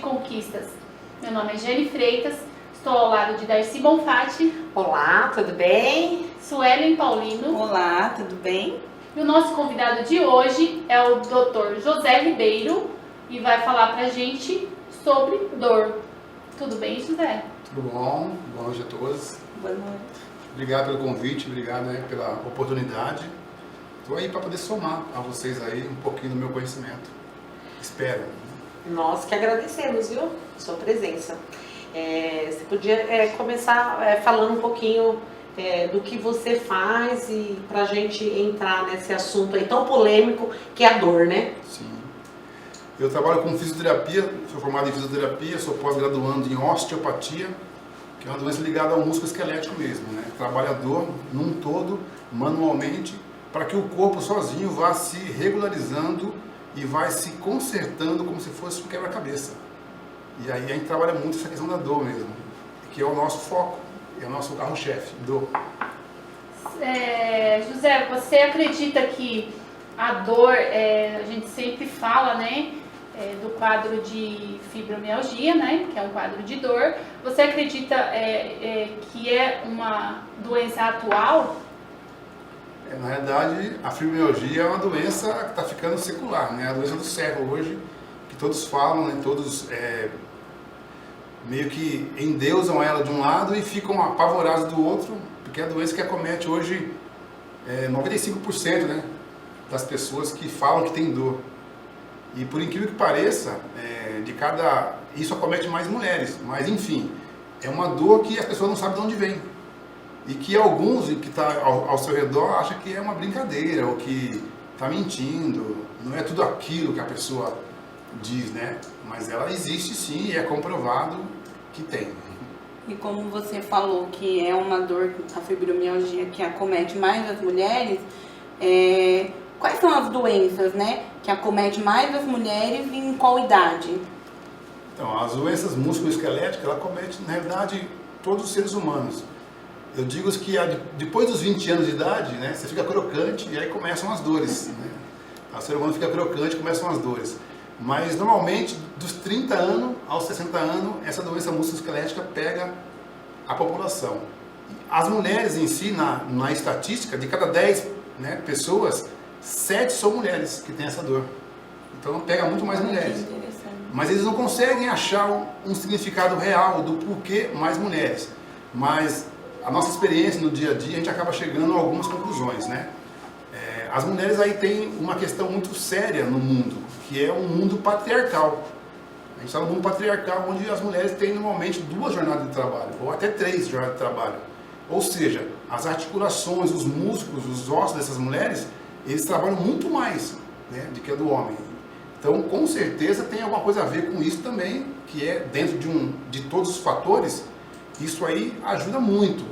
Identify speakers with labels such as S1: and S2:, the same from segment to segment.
S1: conquistas. Meu nome é Jane Freitas, estou ao lado de Darcy Bonfatti.
S2: Olá, tudo bem?
S1: Suelen Paulino.
S3: Olá, tudo bem?
S1: E o nosso convidado de hoje é o Dr. José Ribeiro e vai falar pra gente sobre dor. Tudo bem, José?
S4: Tudo bom? Boa noite a todos.
S3: Boa noite.
S4: Obrigado pelo convite, obrigado pela oportunidade. Estou aí para poder somar a vocês aí um pouquinho do meu conhecimento. Espero.
S2: Nós que agradecemos, viu? Sua presença. Você podia começar falando um pouquinho do que você faz e para a gente entrar nesse assunto aí tão polêmico que é a dor, né?
S4: Sim. Eu trabalho com fisioterapia, sou formado em fisioterapia, sou pós-graduando em osteopatia, que é uma doença ligada ao músculo esquelético mesmo, né? Trabalha a dor num todo, manualmente, para que o corpo sozinho vá se regularizando e vai se consertando como se fosse um quebra-cabeça. E aí a gente trabalha muito essa questão da dor mesmo, que é o nosso foco, é o nosso carro-chefe, dor.
S1: José, você acredita que a dor, a gente sempre fala, né, do quadro de fibromialgia, né, que é um quadro de dor. Você acredita que é uma doença atual?
S4: Na realidade, a fibromialgia é uma doença que está ficando secular, né? A doença do século hoje, que todos falam, né? Todos meio que endeusam ela de um lado e ficam apavorados do outro, porque é a doença que acomete hoje 95%, né, das pessoas que falam que tem dor. E por incrível que pareça, isso acomete mais mulheres, mas enfim, é uma dor que as pessoas não sabem de onde vem. E que alguns que estão ao seu redor acham que é uma brincadeira, ou que está mentindo, não é tudo aquilo que a pessoa diz, né? Mas ela existe sim e é comprovado que tem.
S3: E como você falou que é uma dor, a fibromialgia, que acomete mais as mulheres, quais são as doenças, né, que acomete mais as mulheres e em qual idade?
S4: Então, as doenças musculoesqueléticas, ela acomete, na realidade, todos os seres humanos. Eu digo que depois dos 20 anos de idade, né, você fica crocante e aí começam as dores. Né? O ser humano fica crocante e começam as dores. Mas normalmente, dos 30 anos aos 60 anos, essa doença musculoesquelética pega a população. As mulheres em si, na estatística, de cada 10 pessoas, 7 são mulheres que têm essa dor. Então pega muito mais mulheres. Mas eles não conseguem achar um significado real do porquê mais mulheres. Mas a nossa experiência no dia a dia, a gente acaba chegando a algumas conclusões, né? As mulheres aí têm uma questão muito séria no mundo, que é um mundo patriarcal. A gente está num mundo patriarcal onde as mulheres têm normalmente 2 jornadas de trabalho, ou até 3 jornadas de trabalho. Ou seja, as articulações, os músculos, os ossos dessas mulheres, eles trabalham muito mais, né, do que a do homem. Então, com certeza, tem alguma coisa a ver com isso também, que é dentro de todos os fatores. Isso aí ajuda muito,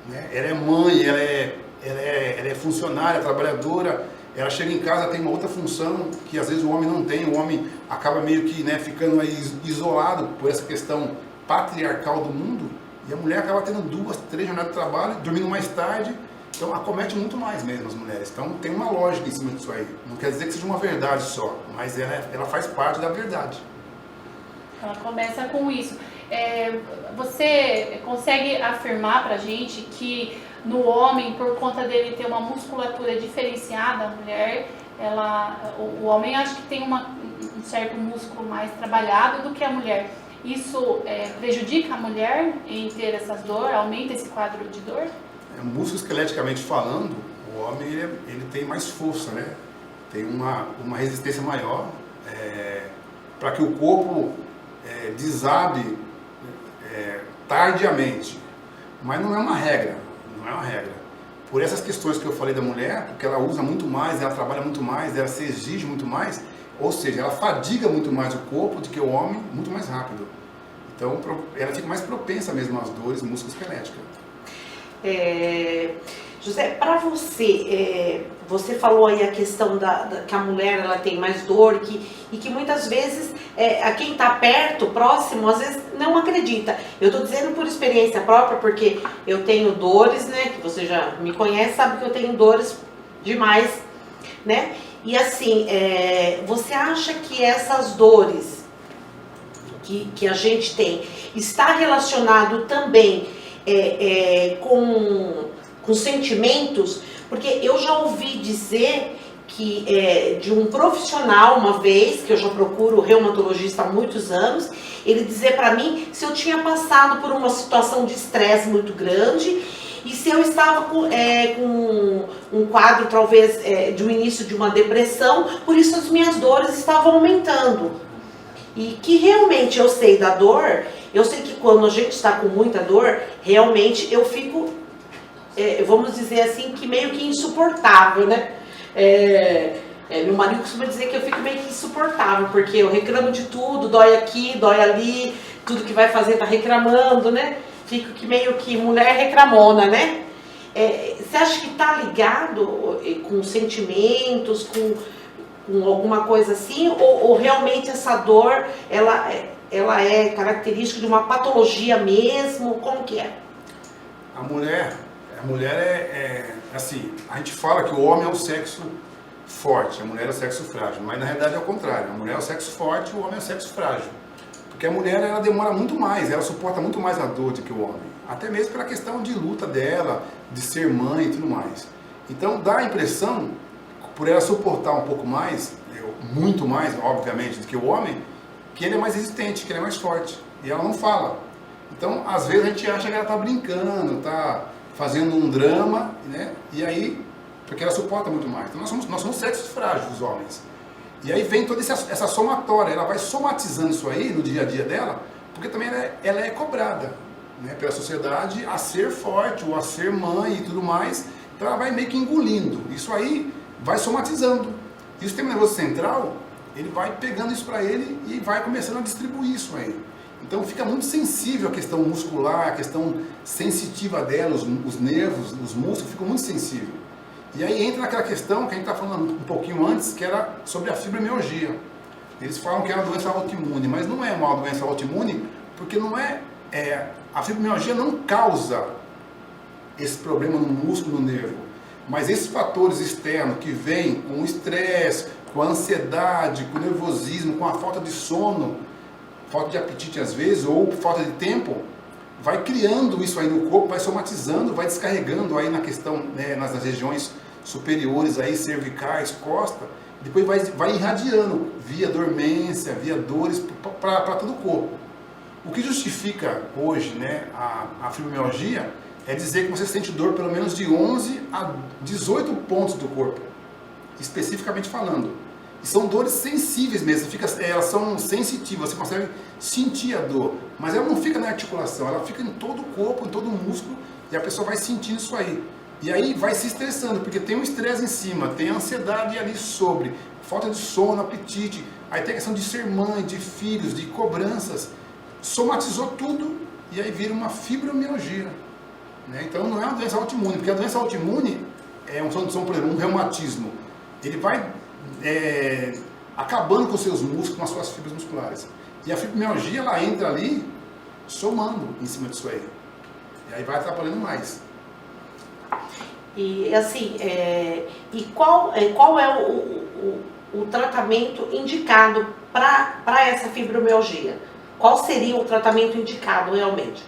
S4: né? Ela é mãe, ela é funcionária, trabalhadora, ela chega em casa, tem uma outra função que às vezes o homem não tem, o homem acaba meio que ficando aí isolado por essa questão patriarcal do mundo, e a mulher acaba tendo 2, 3 jornadas de trabalho, dormindo mais tarde, então acomete muito mais mesmo as mulheres. Então tem uma lógica em cima disso aí, não quer dizer que seja uma verdade só, mas ela faz parte da verdade.
S1: Ela começa com isso. Você consegue afirmar pra gente que no homem, por conta dele ter uma musculatura diferenciada, a mulher, o homem acha que tem um certo músculo mais trabalhado do que a mulher. Isso prejudica a mulher em ter essas dores, aumenta esse quadro de dor?
S4: Musculoesqueleticamente falando, o homem ele tem mais força, né? Tem uma resistência maior para que o corpo desabe tardiamente, mas não é uma regra, Por essas questões que eu falei da mulher, porque ela usa muito mais, ela trabalha muito mais, ela se exige muito mais, ou seja, ela fadiga muito mais o corpo do que o homem, muito mais rápido. Então, ela fica mais propensa mesmo às dores musculoesqueléticas.
S2: José, para você, você falou aí a questão que a mulher ela tem mais dor e que muitas vezes a quem está perto, próximo, às vezes não acredita. Eu estou dizendo por experiência própria, porque eu tenho dores, né, que você já me conhece, sabe que eu tenho dores demais, né? E assim, você acha que essas dores que a gente tem está relacionado também com sentimentos, porque eu já ouvi dizer que de um profissional uma vez, que eu já procuro reumatologista há muitos anos, ele dizer para mim se eu tinha passado por uma situação de estresse muito grande e se eu estava com um quadro talvez de um início de uma depressão, por isso as minhas dores estavam aumentando. E que realmente eu sei da dor, eu sei que quando a gente está com muita dor, realmente eu fico, vamos dizer assim, que meio que insuportável, né? Meu marido costuma dizer que eu fico meio que insuportável, porque eu reclamo de tudo, dói aqui, dói ali, tudo que vai fazer tá reclamando, né? Fico que meio que mulher reclamona, né? Você acha que tá ligado com sentimentos, com alguma coisa assim, ou realmente essa dor, ela é característica de uma patologia mesmo? Como que é?
S4: A mulher assim, a gente fala que o homem é o sexo forte, a mulher é o sexo frágil, mas na realidade é o contrário, a mulher é o sexo forte e o homem é o sexo frágil. Porque a mulher, ela demora muito mais, ela suporta muito mais a dor do que o homem, até mesmo pela questão de luta dela, de ser mãe e tudo mais. Então dá a impressão, por ela suportar um pouco mais, muito mais, obviamente, do que o homem, que ele é mais resistente, que ele é mais forte, e ela não fala. Então, às vezes a gente acha que ela está brincando, está fazendo um drama, né? E aí, porque ela suporta muito mais. Então nós somos sexos frágeis, os homens. E aí vem toda essa somatória, ela vai somatizando isso aí no dia a dia dela, porque também ela é cobrada, né, pela sociedade a ser forte, ou a ser mãe e tudo mais. Então ela vai meio que engolindo. Isso aí vai somatizando. E o sistema nervoso central, ele vai pegando isso para ele e vai começando a distribuir isso aí. Então fica muito sensível a questão muscular, a questão sensitiva dela, os nervos, os músculos ficam muito sensíveis. E aí entra naquela questão que a gente está falando um pouquinho antes, que era sobre a fibromialgia. Eles falam que é uma doença autoimune, mas não é uma doença autoimune, porque não a fibromialgia não causa esse problema no músculo, no nervo. Mas esses fatores externos que vêm com o estresse, com a ansiedade, com o nervosismo, com a falta de sono, falta de apetite às vezes, ou falta de tempo, vai criando isso aí no corpo, vai somatizando, vai descarregando aí na questão, né, nas regiões superiores, aí, cervicais, costa, depois vai irradiando via dormência, via dores para todo o corpo. O que justifica hoje, né, a fibromialgia é dizer que você sente dor pelo menos de 11 a 18 pontos do corpo, especificamente falando. E são dores sensíveis mesmo, elas são sensitivas, você consegue sentir a dor, mas ela não fica na articulação, ela fica em todo o corpo, em todo o músculo, e a pessoa vai sentindo isso aí. E aí vai se estressando, porque tem um estresse em cima, tem a ansiedade ali sobre, falta de sono, apetite, aí tem a questão de ser mãe, de filhos, de cobranças, somatizou tudo e aí vira uma fibromialgia. Né? Então não é uma doença autoimune, porque a doença autoimune por exemplo, um reumatismo, ele vai acabando com os seus músculos, com as suas fibras musculares. E a fibromialgia, ela entra ali somando em cima disso aí. E aí vai atrapalhando mais.
S2: E assim, qual é o tratamento indicado para essa fibromialgia? Qual seria o tratamento indicado realmente?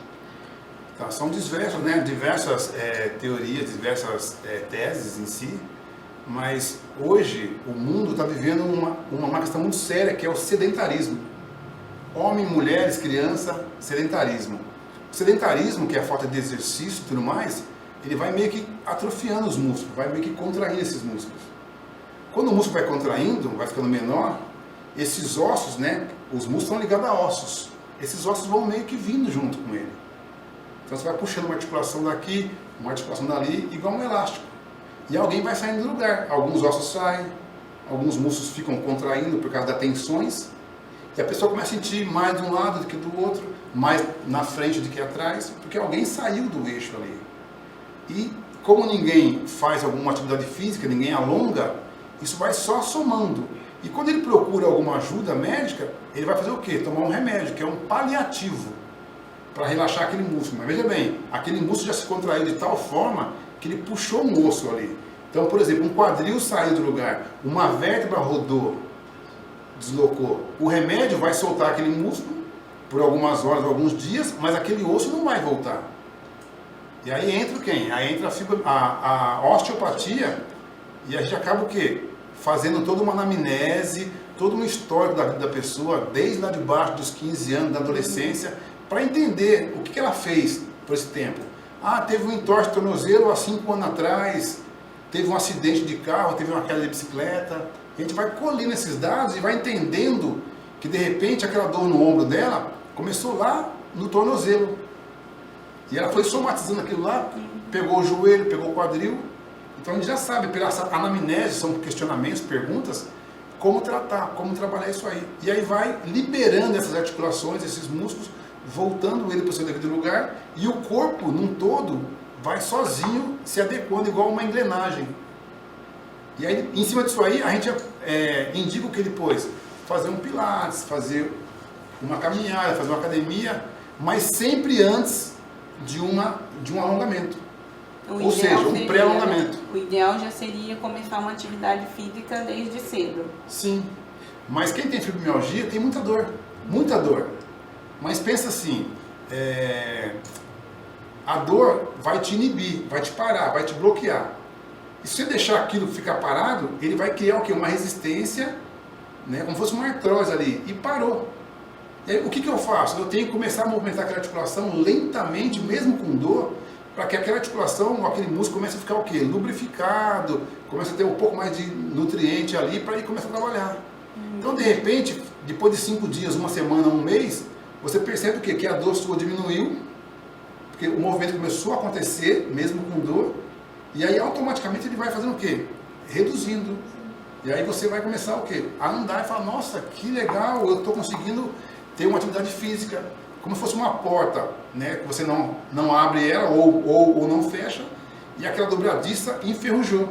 S4: Tá, são diversas teorias, diversas teses em si, mas hoje o mundo está vivendo uma questão muito séria, que é o sedentarismo. Homem, mulheres, criança, sedentarismo. O sedentarismo, que é a falta de exercício e tudo mais, ele vai meio que atrofiando os músculos, vai meio que contraindo esses músculos. Quando o músculo vai contraindo, vai ficando menor, esses ossos, né, os músculos estão ligados a ossos. Esses ossos vão meio que vindo junto com ele. Então você vai puxando uma articulação daqui, uma articulação dali, igual um elástico. E alguém vai saindo do lugar. Alguns ossos saem, alguns músculos ficam contraindo por causa das tensões. E a pessoa começa a sentir mais de um lado do que do outro, mais na frente do que atrás, porque alguém saiu do eixo ali. E como ninguém faz alguma atividade física, ninguém alonga, isso vai só somando. E quando ele procura alguma ajuda médica, ele vai fazer o quê? Tomar um remédio, que é um paliativo, para relaxar aquele músculo. Mas veja bem, aquele músculo já se contraiu de tal forma que ele puxou um osso ali. Então, por exemplo, um quadril saiu do lugar, uma vértebra rodou, deslocou. O remédio vai soltar aquele músculo por algumas horas, alguns dias, mas aquele osso não vai voltar. E aí entra quem? Aí entra a osteopatia e a gente acaba o quê? Fazendo toda uma anamnese, todo um histórico da vida da pessoa, desde lá de baixo dos 15 anos, da adolescência, para entender o que ela fez por esse tempo. Ah, teve um entorse de tornozelo há 5 anos atrás, teve um acidente de carro, teve uma queda de bicicleta. A gente vai colhendo esses dados e vai entendendo que de repente aquela dor no ombro dela começou lá no tornozelo. E ela foi somatizando aquilo lá, pegou o joelho, pegou o quadril. Então a gente já sabe, pela anamnese, são questionamentos, perguntas, como tratar, como trabalhar isso aí. E aí vai liberando essas articulações, esses músculos, voltando ele para o seu devido lugar, e o corpo, num todo, vai sozinho se adequando igual uma engrenagem. E aí, em cima disso aí, a gente indica o que ele pôs. Fazer um pilates, fazer uma caminhada, fazer uma academia, mas sempre antes de um alongamento. Ou seja, um pré-alongamento.
S3: O ideal já seria começar uma atividade física desde cedo.
S4: Sim, mas quem tem fibromialgia tem muita dor, muita dor. Mas pensa assim, a dor vai te inibir, vai te parar, vai te bloquear. E se você deixar aquilo ficar parado, ele vai criar o quê? Uma resistência, né? Como se fosse uma artrose ali, e parou. E aí, o que eu faço? Eu tenho que começar a movimentar aquela articulação lentamente, mesmo com dor, para que aquela articulação, aquele músculo comece a ficar o quê? Lubrificado, comece a ter um pouco mais de nutriente ali para ele começar a trabalhar. Então, de repente, depois de 5 dias, uma semana, um mês, você percebe o quê? Que a dor sua diminuiu, porque o movimento começou a acontecer, mesmo com dor, e aí automaticamente ele vai fazendo o quê? Reduzindo. E aí você vai começar o quê? A andar e falar, nossa, que legal, eu estou conseguindo ter uma atividade física, como se fosse uma porta, né? Que você não abre ela ou não fecha, e aquela dobradiça enferrujou.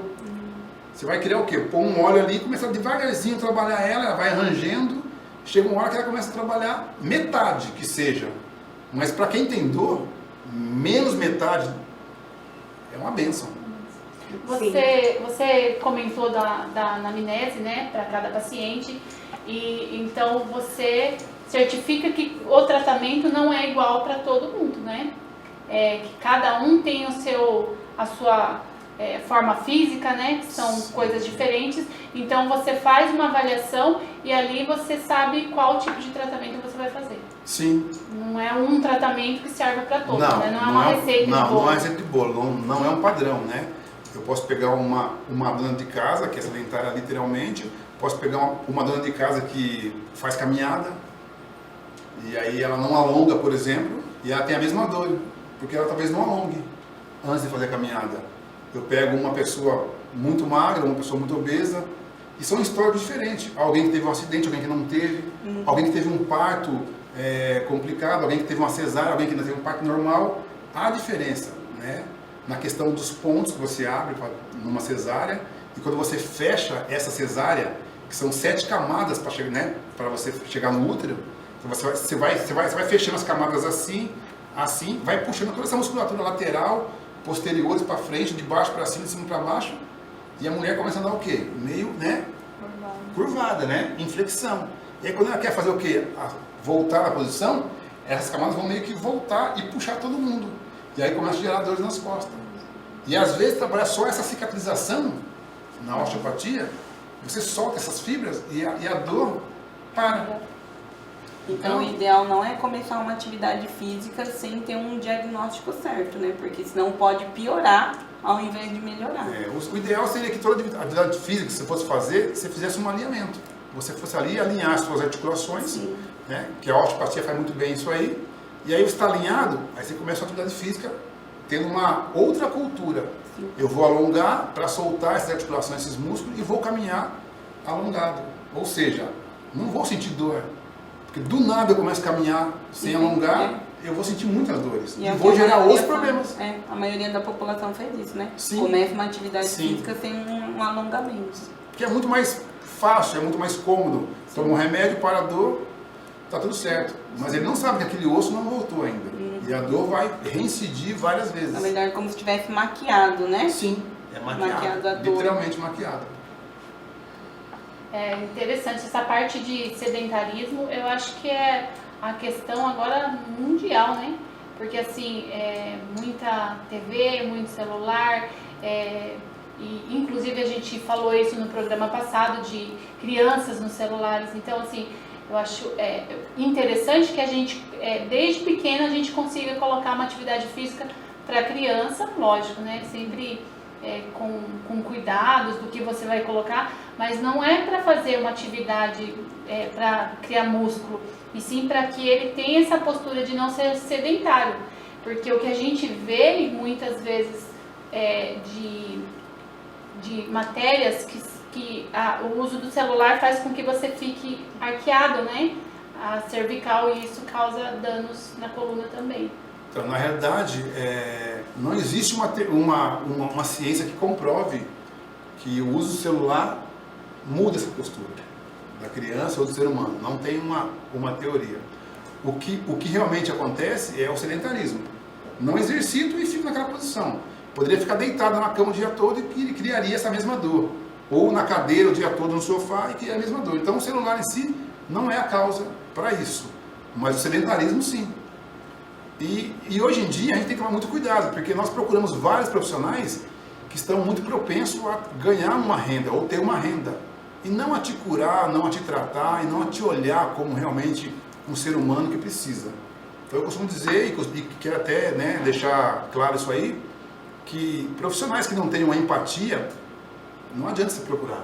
S4: Você vai criar o quê? Pôr um óleo ali e começar devagarzinho a trabalhar ela vai arranjando, chega uma hora que ela começa a trabalhar metade que seja. Mas para quem tem dor, menos metade é uma bênção.
S1: Você comentou da anamnese, né, para cada paciente, e então você certifica que o tratamento não é igual para todo mundo, né? Que cada um tem a sua forma física, né? Que são coisas diferentes. Então você faz uma avaliação e ali você sabe qual tipo de tratamento você vai fazer.
S4: Sim.
S1: Não é um tratamento que serve para todos,
S4: não,
S1: né? Não é uma receita de bolo.
S4: Não é receita de bolo, não é um padrão, né? Eu posso pegar uma dona de casa, que é sedentária literalmente, posso pegar uma dona de casa que faz caminhada, e aí ela não alonga, por exemplo, e ela tem a mesma dor, porque ela talvez não alongue antes de fazer a caminhada. Eu pego uma pessoa muito magra, uma pessoa muito obesa, e são histórias diferentes. Alguém que teve um acidente, alguém que não teve, alguém que teve um parto complicado, alguém que teve uma cesárea, alguém que ainda teve um parto normal. Há diferença, né? Na questão dos pontos que você abre numa cesárea, e quando você fecha essa cesárea, que são 7 camadas para chegar, né, para você chegar no útero, então você vai fechando as camadas assim, vai puxando toda essa musculatura lateral, posteriores para frente, de baixo para cima, de cima para baixo, e a mulher começa a dar o quê? Meio, né, curvada, né, inflexão. E aí quando ela quer fazer o quê? Voltar à posição, essas camadas vão meio que voltar e puxar todo mundo. E aí começa a gerar dores nas costas. E às vezes trabalhar só essa cicatrização na osteopatia, você solta essas fibras e a dor para.
S3: Então o ideal não é começar uma atividade física sem ter um diagnóstico certo, né? Porque senão pode piorar ao invés de melhorar.
S4: O ideal seria que toda atividade física que você fosse fazer, você fizesse um alinhamento. Você fosse ali alinhar as suas articulações, né? Que a osteopatia faz muito bem isso aí. E aí você está alinhado, aí você começa a atividade física tendo uma outra cultura. Sim. Eu vou alongar para soltar essas articulações, esses músculos, e vou caminhar alongado. Ou seja, não vou sentir dor. Porque do nada eu começo a caminhar sem alongar, eu vou sentir muitas dores. E vou gerar outros problemas.
S3: A maioria da população faz isso, né?
S4: Sim.
S3: Começa uma atividade física sem um alongamento.
S4: Porque é muito mais fácil, é muito mais cômodo. Toma um remédio para a dor, tá tudo certo. Mas ele não sabe que aquele osso não voltou ainda. E a dor vai reincidir várias vezes.
S3: Na verdade, como se tivesse maquiado, né?
S4: Sim, é maquiado a dor. Literalmente maquiado.
S1: É interessante essa parte de sedentarismo. Eu acho que é a questão agora mundial, né? Porque assim, muita TV, muito celular, e inclusive a gente falou isso no programa passado de crianças nos celulares. Então assim, eu acho interessante que a gente, desde pequena, a gente consiga colocar uma atividade física para a criança, lógico, né? Sempre com cuidados do que você vai colocar, mas não é para fazer uma atividade para criar músculo, e sim para que ele tenha essa postura de não ser sedentário. Porque o que a gente vê muitas vezes de matérias que o uso do celular faz com que você fique arqueado, né? A cervical, e isso causa danos na coluna também.
S4: Então, na realidade, não existe uma ciência que comprove que o uso do celular muda essa postura da criança ou do ser humano. Não tem uma teoria. O que realmente acontece é o sedentarismo. Não exercito e fico naquela posição. Poderia ficar deitado na cama o dia todo e criaria essa mesma dor. Ou na cadeira o dia todo no sofá e criaria a mesma dor. Então, o celular em si não é a causa para isso. Mas o sedentarismo, sim. E hoje em dia a gente tem que tomar muito cuidado, porque nós procuramos vários profissionais que estão muito propensos a ganhar uma renda ou ter uma renda, e não a te curar, não a te tratar e não a te olhar como realmente um ser humano que precisa. Então eu costumo dizer, e quero até deixar claro isso aí, que profissionais que não tenham a empatia, não adianta se procurar.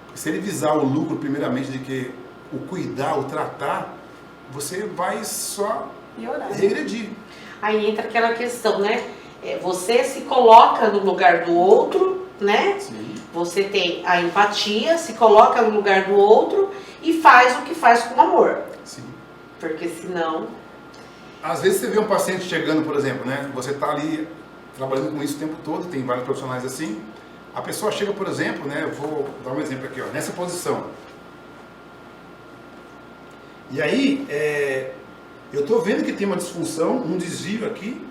S4: Porque se ele visar o lucro primeiramente de que o cuidar, o tratar, você vai só regredir.
S2: Aí entra aquela questão, né? Você se coloca no lugar do outro, né?
S4: Sim.
S2: Você tem a empatia, se coloca no lugar do outro e faz o que faz com amor.
S4: Sim.
S2: Porque senão...
S4: Às vezes você vê um paciente chegando, por exemplo, né? Você está ali trabalhando com isso o tempo todo, tem vários profissionais assim. A pessoa chega, por exemplo, né? Eu vou dar um exemplo aqui, ó, nessa posição. E aí, eu estou vendo que tem uma disfunção, um desvio aqui,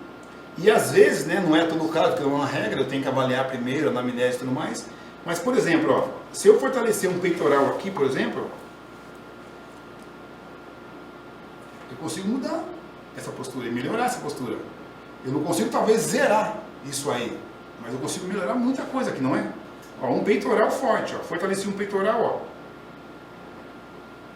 S4: e às vezes, né, não é todo o caso, porque não é uma regra, eu tenho que avaliar primeiro, a anamnese e tudo mais, mas, por exemplo, ó, se eu fortalecer um peitoral aqui, por exemplo, eu consigo mudar essa postura e melhorar essa postura. Eu não consigo, talvez, zerar isso aí, mas eu consigo melhorar muita coisa aqui, não é? Ó, um peitoral forte, ó, fortaleci um peitoral, ó.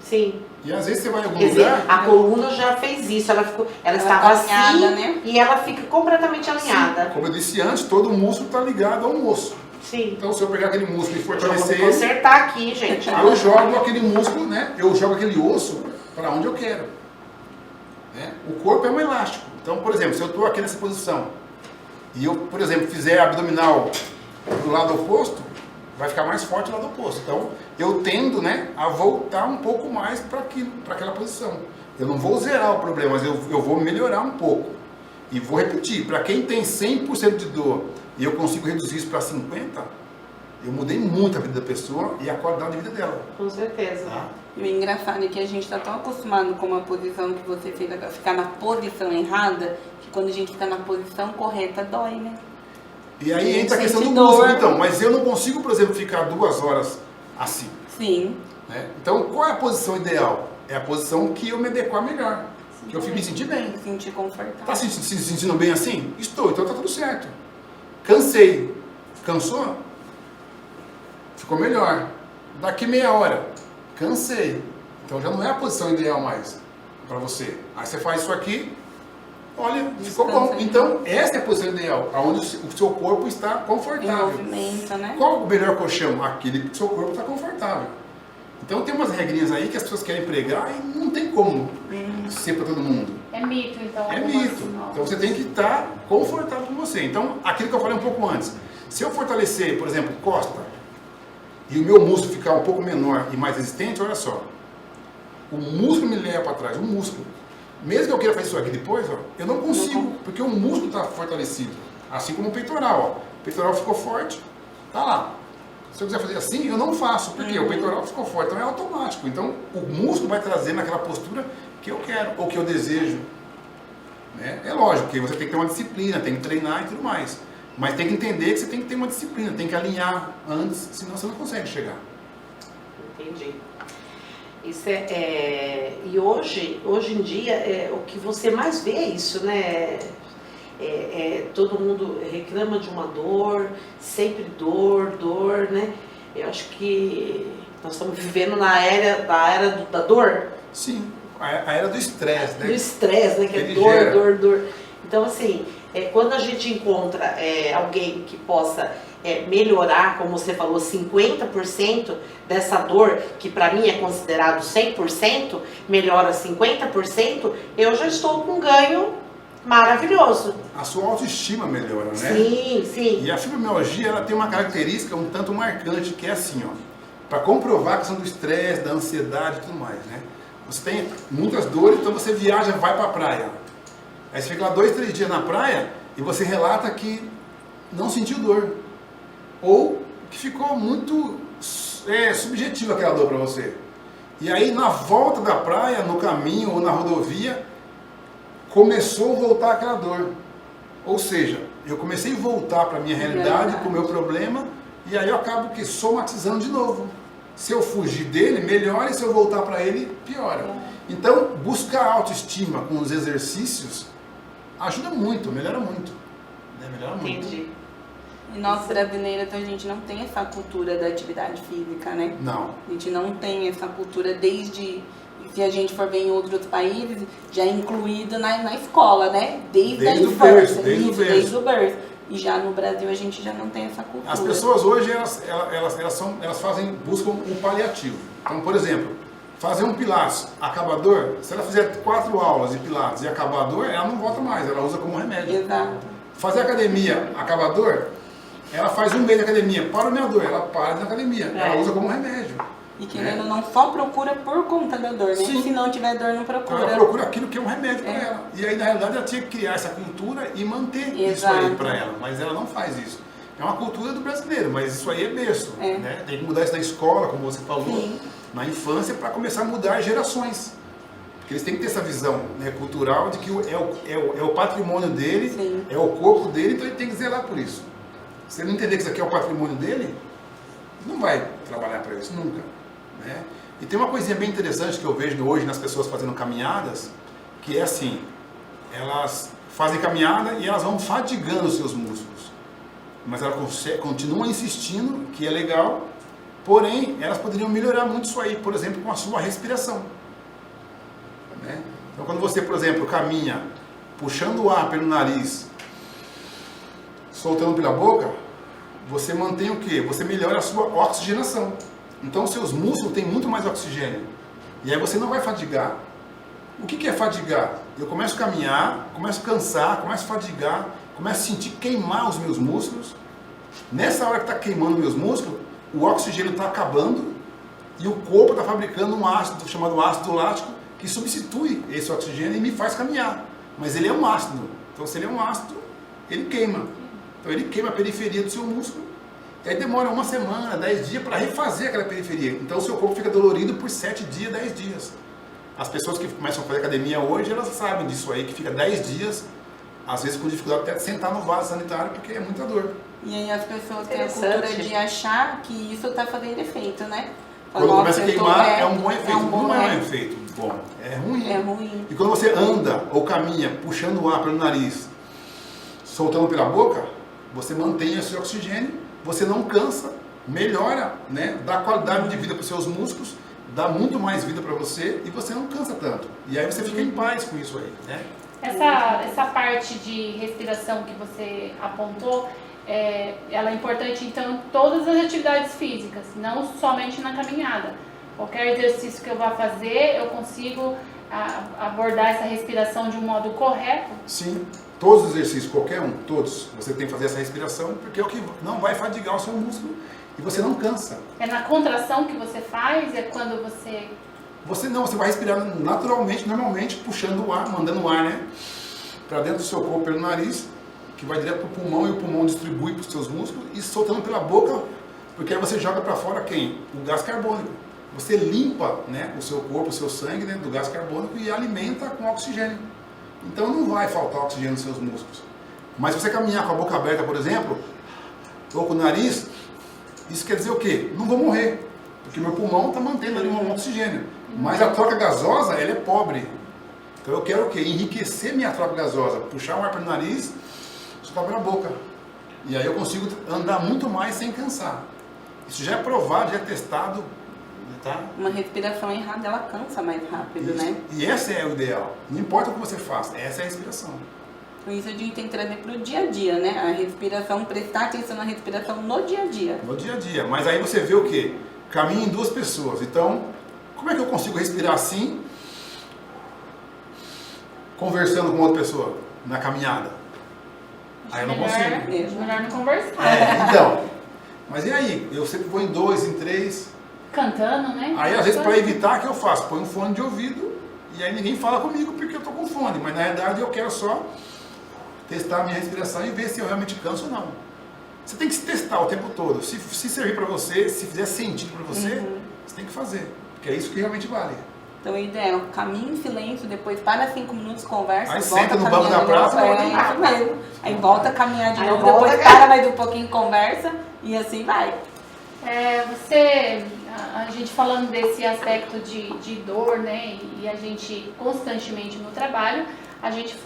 S2: Sim.
S4: E às vezes você vai em algum
S2: Quer dizer,
S4: lugar...
S2: a coluna já fez isso, ela estava
S3: tá alinhada,
S2: assim,
S3: né?
S2: e ela fica completamente alinhada.
S4: Sim, como eu disse antes, todo músculo está ligado ao osso.
S2: Sim.
S4: Então, se eu pegar aquele músculo e
S2: Vamos
S4: fortalecer ele,
S2: consertar aqui, gente.
S4: eu jogo aquele músculo, né? Eu jogo aquele osso para onde eu quero. Né? O corpo é um elástico. Então, por exemplo, se eu estou aqui nessa posição e eu, por exemplo, fizer abdominal do lado oposto, vai ficar mais forte o lado oposto. Então, eu tendo, né, a voltar um pouco mais para aquela posição. Eu não vou zerar o problema, mas eu vou melhorar um pouco. E vou repetir, para quem tem 100% de dor e eu consigo reduzir isso para 50%, eu mudei muito a vida da pessoa e a qualidade de vida dela.
S2: Com certeza.
S4: Tá?
S3: E o engraçado é que a gente está tão acostumado com uma posição que você fez, ficar na posição errada, que quando a gente fica na posição correta, dói, né?
S4: E aí
S3: Sim,
S4: entra a questão do
S3: sente
S4: músculo,
S3: dor.
S4: então. Mas eu não consigo, por exemplo, ficar 2 horas assim.
S3: Sim.
S4: Né? Então, qual é a posição ideal? É a posição que eu me adequar melhor. Que eu fico me sentir bem.
S3: Se sentir confortável.
S4: Tá se sentindo bem assim? Estou, então tá tudo certo. Cansei. Cansou? Ficou melhor. Daqui meia hora. Cansei. Então já não é a posição ideal mais para você. Aí você faz isso aqui, olha, ficou bom. Então, essa é a posição ideal, onde o seu corpo está
S3: Em
S4: confortável.
S3: movimento, né?
S4: Qual o melhor colchão? Aquele que o seu corpo está confortável. Então tem umas regrinhas aí que as pessoas querem pregar e não tem como ser para todo mundo.
S1: É mito, então.
S4: É
S1: algumas
S4: mito.
S1: novas.
S4: Então você tem que estar confortável com você. Então, aquilo que eu falei um pouco antes. Se eu fortalecer, por exemplo, costa, e o meu músculo ficar um pouco menor e mais resistente, olha só. O músculo me leva para trás, o músculo. Mesmo que eu queira fazer isso aqui depois, ó, eu não consigo, porque o músculo está fortalecido. Assim como o peitoral, ó. O peitoral ficou forte, tá lá. Se eu quiser fazer assim, eu não faço, porque o peitoral ficou forte, então é automático. Então, o músculo vai trazer naquela postura que eu quero, ou que eu desejo. Né? É lógico que você tem que ter uma disciplina, tem que treinar e tudo mais. Mas tem que entender que você tem que ter uma disciplina, tem que alinhar antes, senão você não consegue chegar.
S2: Entendi. Isso e hoje em dia, o que você mais vê é isso, né? Todo mundo reclama de uma dor, sempre dor, né? Eu acho que nós estamos vivendo na era da dor.
S4: Sim, a era do estresse, né?
S2: Do estresse, né? Que
S4: Ele
S2: é
S4: gera.
S2: dor. Então, assim, quando a gente encontra alguém que possa melhorar, como você falou, 50% dessa dor, que para mim é considerado 100%, melhora 50%, eu já estou com um ganho maravilhoso.
S4: A sua autoestima melhora, né?
S2: Sim.
S4: E a fibromialgia, ela tem uma característica um tanto marcante, que é assim, ó, para comprovar a questão do estresse, da ansiedade e tudo mais, né? Você tem muitas dores, então você viaja, vai para a praia. Aí você fica lá 2, 3 dias na praia e você relata que não sentiu dor. Ou que ficou muito subjetiva aquela dor para você. E aí na volta da praia, no caminho ou na rodovia, começou a voltar aquela dor. Ou seja, eu comecei a voltar para a minha realidade, para o meu problema, e aí eu acabo que somatizando de novo. Se eu fugir dele, melhora, e se eu voltar para ele, piora. Então, buscar autoestima com os exercícios ajuda muito, melhora muito. Né? Melhora muito.
S2: Entendi.
S3: E nós brasileiros, a gente não tem essa cultura da atividade física, né?
S4: Não.
S3: A gente não tem essa cultura desde, se a gente for ver em outros países, já é incluída na escola, né? Desde a infância. Desde o berço. E já no Brasil a gente já não tem essa cultura.
S4: As pessoas hoje, buscam um paliativo. Então, por exemplo, fazer um pilates acabador, se ela fizer 4 aulas de pilates e acabador, ela não volta mais, ela usa como remédio.
S3: Exato.
S4: Fazer academia acabador, ela faz um mês de academia, para a minha dor, ela para na academia, ela usa como remédio.
S3: E querendo ou não, só procura por conta da dor, né?
S4: Sim.
S3: Se não tiver dor, não procura.
S4: Ela procura aquilo que é um remédio para ela. E aí, na realidade, ela tinha que criar essa cultura e manter isso aí para ela. Mas ela não faz isso. É uma cultura do brasileiro, mas isso aí é berço. Né? Tem que mudar isso na escola, como você falou, na infância, para começar a mudar gerações. Porque eles têm que ter essa visão, né, cultural de que é o patrimônio dele, é o corpo dele, então ele tem que zelar por isso. Se ele não entender que isso aqui é o patrimônio dele, não vai trabalhar para isso, nunca. Né? E tem uma coisinha bem interessante que eu vejo hoje nas pessoas fazendo caminhadas, que é assim, elas fazem caminhada e elas vão fadigando os seus músculos. Mas elas continuam insistindo, que é legal, porém, elas poderiam melhorar muito isso aí, por exemplo, com a sua respiração. Né? Então, quando você, por exemplo, caminha puxando o ar pelo nariz, soltando pela boca, você mantém o quê? Você melhora a sua oxigenação. Então, os seus músculos têm muito mais oxigênio. E aí você não vai fadigar. O que é fadigar? Eu começo a caminhar, começo a cansar, começo a fadigar, começo a sentir queimar os meus músculos. Nessa hora que está queimando meus músculos, o oxigênio está acabando e o corpo está fabricando um ácido chamado ácido lático que substitui esse oxigênio e me faz caminhar. Mas ele é um ácido. Então, se ele é um ácido, ele queima. Então, ele queima a periferia do seu músculo. E aí demora 1 semana, 10 dias para refazer aquela periferia. Então o seu corpo fica dolorido por 7 dias, 10 dias. As pessoas que começam a fazer academia hoje, elas sabem disso aí, que fica 10 dias, às vezes com dificuldade até de sentar no vaso sanitário, porque é muita dor.
S3: E aí as pessoas têm a cultura de achar que isso está fazendo efeito, né?
S4: Quando começa a queimar, é um bom efeito. Não é um efeito bom, é ruim.
S3: É ruim.
S4: E quando você anda ou caminha, puxando o ar pelo nariz, soltando pela boca, você mantém esse oxigênio, você não cansa, melhora, né, dá qualidade de vida para os seus músculos, dá muito mais vida para você e você não cansa tanto. E aí você fica em paz com isso aí, né?
S1: Essa parte de respiração que você apontou, ela é importante então em todas as atividades físicas, não somente na caminhada. Qualquer exercício que eu vá fazer, eu consigo abordar essa respiração de um modo correto?
S4: Sim. Todos os exercícios, qualquer um, todos, você tem que fazer essa respiração, porque é o que não vai fadigar o seu músculo e você não cansa.
S1: É na contração que você faz? É quando você...
S4: Você vai respirar naturalmente, normalmente, puxando o ar, mandando o ar, né, para dentro do seu corpo pelo nariz, que vai direto para o pulmão e o pulmão distribui para os seus músculos e soltando pela boca, porque aí você joga para fora quem? O gás carbônico. Você limpa, né, o seu corpo, o seu sangue, né, do gás carbônico e alimenta com oxigênio. Então não vai faltar oxigênio nos seus músculos. Mas se você caminhar com a boca aberta, por exemplo, ou com o nariz, isso quer dizer o quê? Não vou morrer, porque meu pulmão está mantendo ali um oxigênio. Mas a troca gasosa, ela é pobre. Então eu quero o quê? Enriquecer minha troca gasosa, puxar o ar pelo nariz, soltar pela boca. E aí eu consigo andar muito mais sem cansar. Isso já é provado, já é testado. Tá?
S3: Uma respiração errada, ela cansa mais rápido,
S4: Isso.
S3: né?
S4: E esse é o ideal. Não importa o que você faça, essa é a respiração.
S3: Então isso a gente tem que trazer para o dia a dia, né? A respiração, prestar atenção na respiração no dia a dia.
S4: No dia a dia. Mas aí você vê o quê? Caminho em duas pessoas. Então, como é que eu consigo respirar assim, conversando com outra pessoa, na caminhada? Aí eu não consigo.
S1: Acho melhor não conversar.
S4: Então, mas e aí? Eu sempre vou em 2, em 3.
S1: Cantando, né?
S4: Aí às vezes para evitar, o que eu faço? Põe um fone de ouvido e aí ninguém fala comigo porque eu tô com fone. Mas na realidade eu quero só testar a minha respiração e ver se eu realmente canso ou não. Você tem que se testar o tempo todo. Se servir para você, se fizer sentido para você, você tem que fazer. Porque é isso que realmente vale.
S3: Então o ideal é caminha em silêncio, depois para 5 minutos, conversa,
S4: Aí
S3: volta
S4: senta no
S3: a
S4: banco
S3: caminhar
S4: da
S3: de novo,
S4: praça, volta
S3: isso mesmo. Aí volta a caminhar de
S2: Aí
S3: novo,
S2: volta,
S3: depois para mais um pouquinho, conversa e assim vai.
S1: A gente falando desse aspecto de dor, né, e a gente constantemente no trabalho, a gente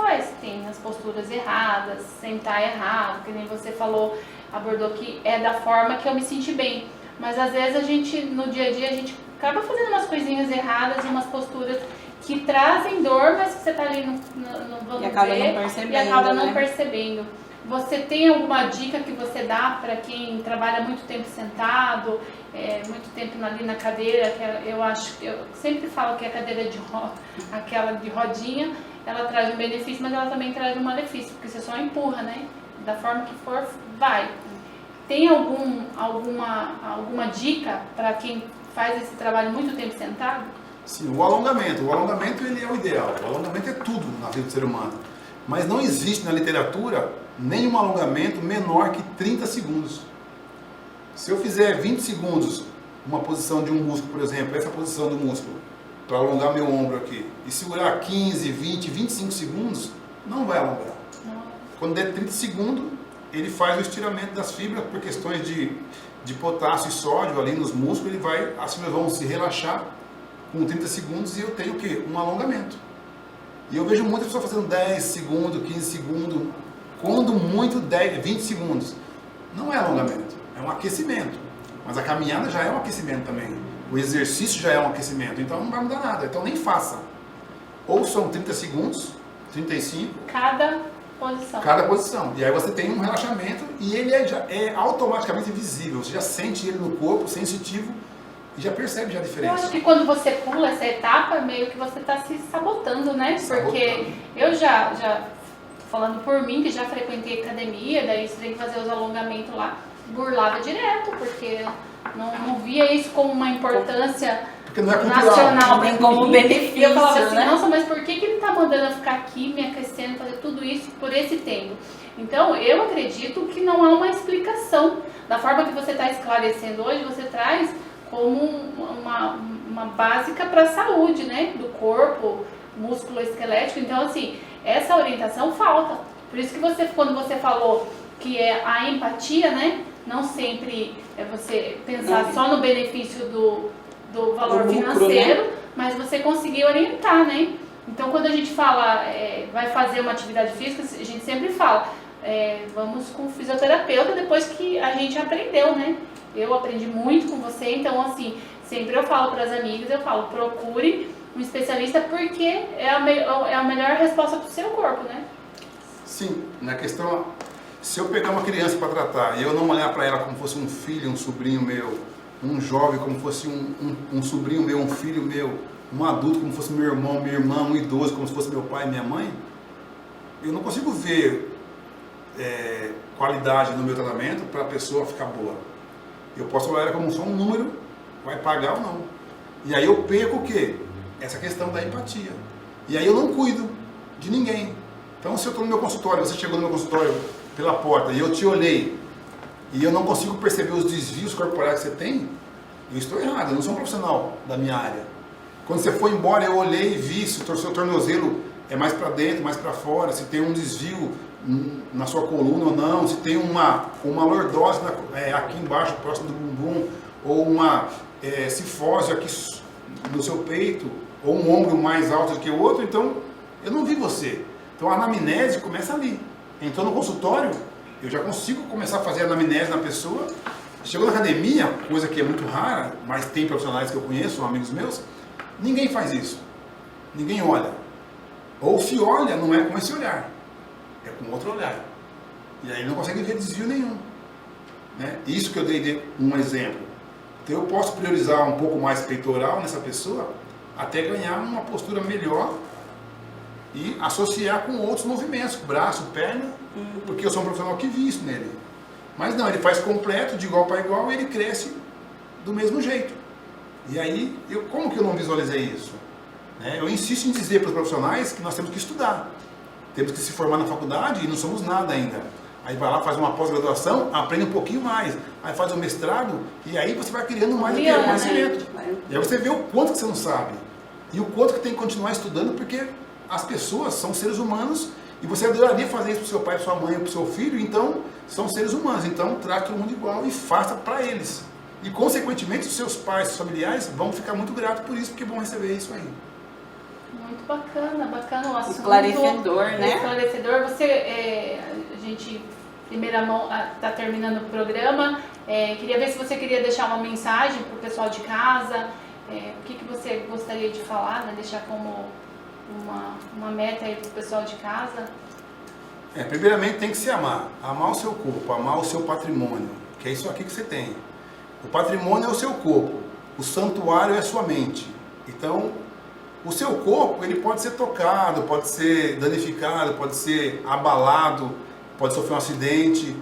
S1: tem as posturas erradas, sentar errado, que nem você falou, abordou que é da forma que eu me senti bem. Mas às vezes a gente, no dia a dia, a gente acaba fazendo umas coisinhas erradas e umas posturas que trazem dor, mas que você tá ali no vamos
S3: E acaba
S1: ver,
S3: não percebendo,
S1: e acaba não
S3: né?
S1: percebendo. Você tem alguma dica que você dá para quem trabalha muito tempo sentado, muito tempo ali na cadeira, que eu sempre falo que a cadeira aquela de rodinha, ela traz um benefício, mas ela também traz um malefício, porque você só empurra, né? Da forma que for, vai. Tem alguma dica para quem faz esse trabalho muito tempo sentado?
S4: Sim, o alongamento. O alongamento ele é o ideal. O alongamento é tudo na vida do ser humano. Mas não existe na literatura nenhum alongamento menor que 30 segundos. Se eu fizer 20 segundos uma posição de um músculo, por exemplo, essa posição do músculo, para alongar meu ombro aqui, e segurar 15, 20, 25 segundos, não vai alongar.
S1: Não.
S4: Quando der 30 segundos, ele faz o estiramento das fibras por questões de potássio e sódio ali nos músculos, as fibras vão se relaxar com 30 segundos e eu tenho o quê? Um alongamento. E eu vejo muitas pessoas fazendo 10 segundos, 15 segundos, quando muito 20 segundos. Não é alongamento, é um aquecimento. Mas a caminhada já é um aquecimento também. O exercício já é um aquecimento, então não vai mudar nada. Então nem faça. Ou são 30 segundos, 35.
S1: Cada
S4: posição. E aí você tem um relaxamento e ele já é automaticamente visível. Você já sente ele no corpo, sensitivo, e já percebe já a diferença.
S1: Eu acho que quando você pula essa etapa, meio que você está se sabotando, né? Porque eu já, falando por mim, que já frequentei academia, daí você tem que fazer os alongamentos lá, burlava direto, porque não via isso como uma importância
S4: porque não é cultural.
S1: nacional,
S3: Tem como benefício,
S1: E eu falava assim,
S3: né?
S1: nossa, mas por que ele está mandando eu ficar aqui, me aquecendo, fazer tudo isso por esse tempo? Então, eu acredito que não há uma explicação. Da forma que você está esclarecendo hoje, você traz como uma básica para a saúde, né? Do corpo, músculo esquelético. Então, assim, essa orientação falta. Por isso que quando você falou que é a empatia, né? Não sempre é você pensar só no benefício do valor
S3: Do lucro,
S1: financeiro,
S3: né?
S1: Mas você conseguir orientar, né? Então, quando a gente fala, vai fazer uma atividade física, a gente sempre fala, vamos com o fisioterapeuta depois que a gente aprendeu, né? Eu aprendi muito com você, então, assim, sempre eu falo para as amigas, procure um especialista porque é a melhor resposta para o seu corpo, né?
S4: Sim, na questão, se eu pegar uma criança para tratar e eu não olhar para ela como fosse um filho, um sobrinho meu, um jovem como fosse um sobrinho meu, um filho meu, um adulto como fosse meu irmão, minha irmã, um idoso como se fosse meu pai e minha mãe, eu não consigo ver qualidade no meu tratamento para a pessoa ficar boa. Eu posso olhar ela como só um número, vai pagar ou não. E aí eu perco o quê? Essa questão da empatia. E aí eu não cuido de ninguém. Então, se eu estou no meu consultório, você chegou no meu consultório pela porta e eu te olhei e eu não consigo perceber os desvios corporais que você tem, eu estou errado, eu não sou um profissional da minha área. Quando você foi embora, eu olhei e vi se o seu tornozelo é mais para dentro, mais para fora, se tem um desvio na sua coluna ou não, se tem uma lordose aqui embaixo, próximo do bumbum, ou uma cifose aqui no seu peito, ou um ombro mais alto do que o outro, então eu não vi você. Então a anamnese começa ali. Entrou no consultório, eu já consigo começar a fazer a anamnese na pessoa. Chegou na academia, coisa que é muito rara, mas tem profissionais que eu conheço, são amigos meus, ninguém faz isso. Ninguém olha. Ou se olha, não é com esse olhar, é com outro olhar. E aí não consegue ver desvio nenhum. Né? Isso que eu dei um exemplo. Então eu posso priorizar um pouco mais peitoral nessa pessoa, até ganhar uma postura melhor e associar com outros movimentos, braço, perna, porque eu sou um profissional que vi isso nele. Mas não, ele faz completo, de igual para igual, e ele cresce do mesmo jeito. E aí, como que eu não visualizei isso? Né? Eu insisto em dizer para os profissionais que nós temos que estudar. Temos que se formar na faculdade e não somos nada ainda. Aí vai lá, faz uma pós-graduação, aprende um pouquinho mais. Aí faz um mestrado e aí você vai criando mais conhecimento. E aí você vê o quanto que você não sabe. E o quanto que tem que continuar estudando, porque as pessoas são seres humanos e você adoraria fazer isso para o seu pai, para sua mãe, para o seu filho, então são seres humanos. Então trate todo mundo igual e faça para eles. E consequentemente os seus pais, os familiares vão ficar muito gratos por isso, porque vão receber isso aí.
S1: Muito bacana, bacana o assunto.
S3: Esclarecedor, né?
S1: Esclarecedor. Você, a gente, primeira mão, está terminando o programa. Queria ver se você queria deixar uma mensagem para o pessoal de casa. O que você gostaria de falar, né? Deixar como uma meta aí para o pessoal de casa.
S4: Primeiramente tem que se amar. Amar o seu corpo, amar o seu patrimônio, que é isso aqui que você tem. O patrimônio é o seu corpo, o santuário é a sua mente. Então, o seu corpo, ele pode ser tocado, pode ser danificado, pode ser abalado, pode sofrer um acidente.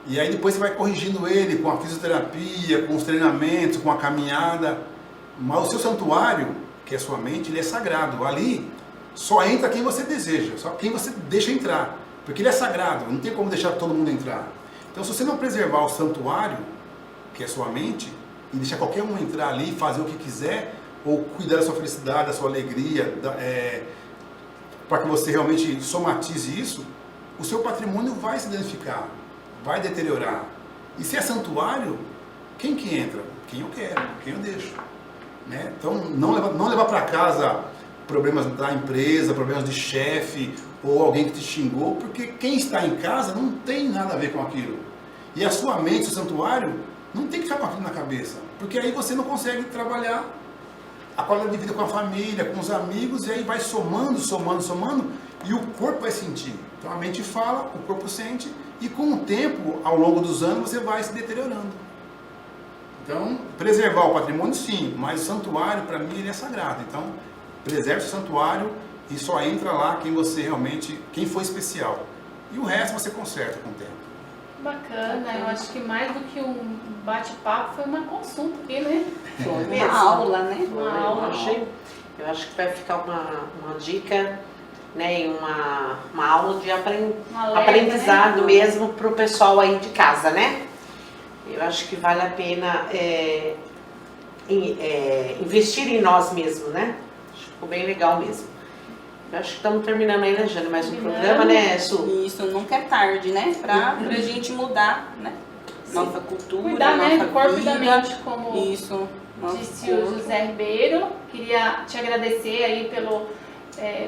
S4: E aí depois você vai corrigindo ele com a fisioterapia, com os treinamentos, com a caminhada. Mas o seu santuário, que é a sua mente, ele é sagrado. Ali só entra quem você deseja, só quem você deixa entrar. Porque ele é sagrado, não tem como deixar todo mundo entrar. Então, se você não preservar o santuário, que é a sua mente, e deixar qualquer um entrar ali e fazer o que quiser, ou cuidar da sua felicidade, da sua alegria, para que você realmente somatize isso, o seu patrimônio vai se danificar, vai deteriorar. E se é santuário, quem que entra? Quem eu quero, quem eu deixo. Né? Então, não levar para casa problemas da empresa, problemas de chefe, ou alguém que te xingou, porque quem está em casa não tem nada a ver com aquilo. E a sua mente, o santuário, não tem que ficar com aquilo na cabeça, porque aí você não consegue trabalhar a qualidade de vida com a família, com os amigos, e aí vai somando, e o corpo vai sentir. Então a mente fala, o corpo sente, e com o tempo, ao longo dos anos, você vai se deteriorando. Então, preservar o patrimônio sim, mas o santuário, para mim, ele é sagrado. Então, preserve o santuário e só entra lá quem você realmente, quem foi especial. E o resto você conserta com o tempo.
S1: Bacana, eu acho que mais do que um bate-papo foi uma consulta aqui, né?
S3: Foi uma aula, né?
S1: Uma aula.
S2: Eu acho que vai ficar uma dica, né, e uma aula de aprendizado, né? Mesmo para o pessoal aí de casa, né? Eu acho que vale a pena investir em nós mesmos, né? Acho que ficou bem legal mesmo. Eu acho que estamos terminando aí, né, Jane? Mais um programa, né, Su?
S3: Isso, nunca é tarde, né? Pra gente mudar, né? Nossa cultura,
S1: cuidar,
S3: nossa
S1: né, do corpo
S3: vida.
S1: e da mente, como
S3: isso,
S1: disse o José Ribeiro. Queria te agradecer aí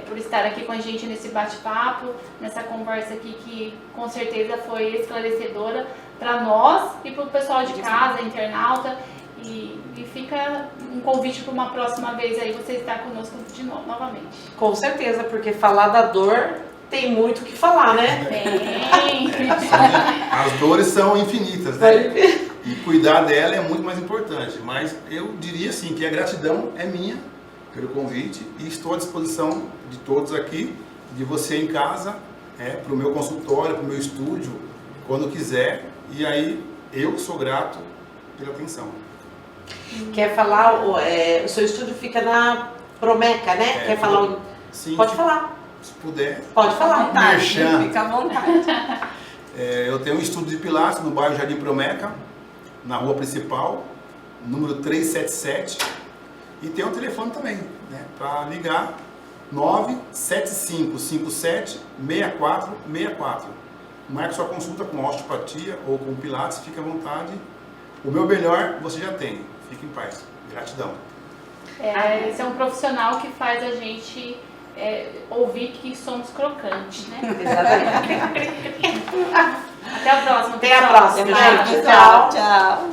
S1: por estar aqui com a gente nesse bate-papo, nessa conversa aqui que com certeza foi esclarecedora para nós e para o pessoal de casa, internauta. E fica um convite para uma próxima vez aí você estar conosco de novo, novamente.
S2: Com certeza, porque falar da dor tem muito o que falar, né?
S1: Tem.
S4: As dores são infinitas, né? E cuidar dela é muito mais importante. Mas eu diria assim que a gratidão é minha pelo convite e estou à disposição de todos aqui, de você em casa, para o meu consultório, para o meu estúdio, quando quiser. E aí eu sou grato pela atenção.
S2: Quer falar, o seu estúdio fica na Promeca, né? Quer falar?
S4: Sim,
S2: pode falar.
S4: Se puder.
S2: Pode falar.
S4: Merchan.
S3: Fica à vontade.
S4: Eu tenho um estúdio de Pilates no bairro Jardim Promeca, na rua principal, número 377. E tem um telefone também, né? Para ligar, 97557-6464. Marque sua consulta com osteopatia ou com Pilates, fique à vontade. O meu melhor você já tem. Fique em paz. Gratidão.
S1: Esse é um profissional que faz a gente ouvir que somos crocantes, né?
S2: Exatamente.
S1: Até a próxima.
S2: Até a
S1: pessoal.
S2: próxima,
S3: Até mais,
S2: gente.
S3: pessoal. Tchau.